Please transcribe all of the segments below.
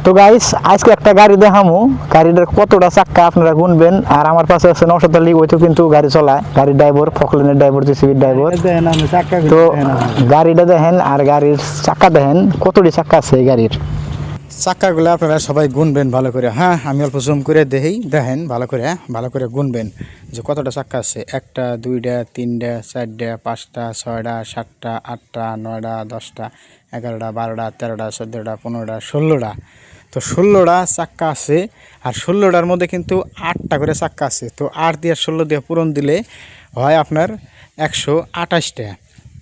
তো গাইস আজকে একটা গাড়ি দেখামু, গাড়িটার কতটা চাক্কা আপনারা গুনবেন। আর আমার পাশে আছে নওশাদ আলী, ওইতো কিন্তু গাড়ি চালায়, গাড়ির ড্রাইভার, ফকলেনের ড্রাইভার, জেসিবির ড্রাইভার। তো গাড়িটা দেখেন আর গাড়ির চাক্কা দেখেন কতটি চাক্কা আছে এই গাড়ির। চাক্কাগুলো আপনারা সবাই গুনবেন ভালো করে। হ্যাঁ, আমি অল্প জুম করে দেখেন ভালো করে গুনবেন যে কতটা চাক্কা আছে। 1টা 2টা 3টা 4টা 5টা 6টা 7টা 8টা 9টা 10টা 11টা 12টা 13টা 14টা 15টা 16টা। তো 16টা চাক্কা আছে। আর 16টার মধ্যে কিন্তু 8টা করে চাক্কা আছে। তো 8 দিয়ে 16 দিয়ে পূরণ দিলে হয় আপনার 128টা।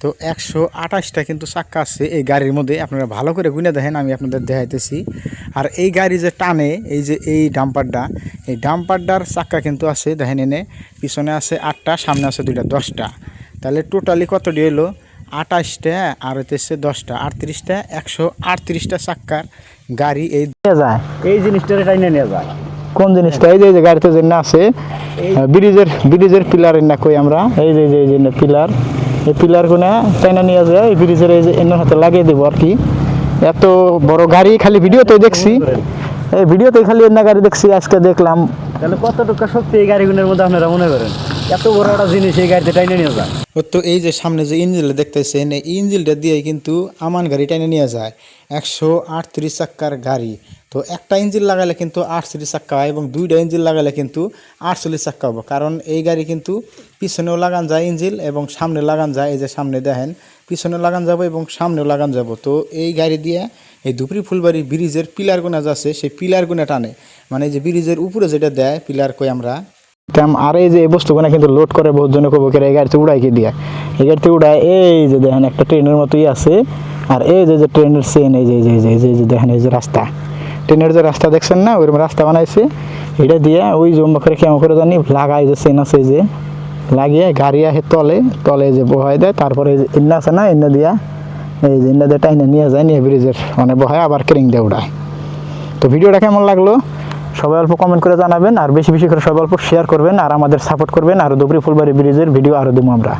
তো 128টা কিন্তু চাক্কা আছে এই গাড়ির মধ্যে। আপনারা ভালো করে গুনে দেখেন, আমি আপনাদের দেখাইতেছি। আর এই গাড়ি যে টানে, এই যে এই ডাম্পারটা, এই ডাম্পারটার চাক্কা কিন্তু আছে দেখেন, এনে পিছনে আছে 8টা, সামনে আছে 2টা, 10টা। তাহলে টোটালি কতটি হলো? 28টা আর হইতেছে 10টা, 38টা, 138টা চাক্কার গাড়ি এই যায়। এই জিনিসটা টাইনে নিয়ে যায়। কোন জিনিসটা? এই যে গাড়িতে যে না আছে ব্রিজের পিলারের না কই আমরা, এই যে পিলার, এই পিলার গুনা চাইনা নিয়ে যায় এই ব্রিজের, এই যে এর হাতে লাগিয়ে দেবো আর কি। এত বড় গাড়ি খালি ভিডিওতে দেখছি, এই ভিডিওতে খালি এর গাড়ি দেখছি, আজকে দেখলাম। তাহলে কতটুকু শক্তি এই গাড়িগুলোর মধ্যে আপনারা মনে করেন? এত বড় একটা জিনিস এই গাড়িতে টাইনে নিয়ে যায়। তো এই যে সামনে যে ইঞ্জিনটা দেখতেছেন, এই ইঞ্জিনটা দিয়ে কিন্তু আমান গাড়ি টাইনে নিয়ে যায়। 138 চাক্কার গাড়ি। তো একটা ইঞ্জিন লাগালে কিন্তু 38 চাক্কা হয়, এবং 2টা ইঞ্জিন লাগালে কিন্তু 48 চাক্কা হবে। কারণ এই গাড়ি কিন্তু পিছনেও লাগান যায় ইঞ্জিন, এবং সামনে লাগান যায়। এই যে সামনে দেখেন, পিছনে লাগান যাব এবং সামনেও লাগান যাব। তো এই গাড়ি দিয়ে এই ধুপড়ি ফুলবাড়ি ব্রিজের পিলার গুনা যাচ্ছে, সেই পিলার গুনা টানে, মানে যে ব্রিজের উপরে যেটা দেয় পিলার কই আমরা। আর এই যে এই বস্তুগুলো কিন্তু লোড করে বহুত জনে কব এই গাড়িতে উড়াই কি দিয়ে, এই গাড়িতে উড়ায়। এই যে দেখেন একটা ট্রেনের মতোই আছে। আর এই যে ট্রেনের চেন, এই যে দেখেন, এই যে রাস্তা, ট্রেনের যে রাস্তা দেখছেন না, ওইরকম রাস্তা বানাইছে। এটা দিয়ে ওই জম্বা করে কেমন করে জানি লাগাই, যে চেন আছে যে লাগিয়ে গাড়ি আহে তলে যে বহাই দেয়। তারপরে ইন্না আছে না, ইন্না দিয়া এই যে ইন্না দিয়ে টাইনে নিয়ে যায়, নিয়ে ব্রিজের মানে বহায় আবার ক্রিং দিয়ে উড়ায়। তো ভিডিওটা কেমন লাগলো সবাই অল্প কমেন্ট করে জানাবেন, আর বেশি বেশি করে সবাই অল্প শেয়ার করবেন, আর আমাদের সাপোর্ট করবেন। আর ধুপড়ি ফুলবাড়ি ব্রিজের ভিডিও আরও দেবো আমরা।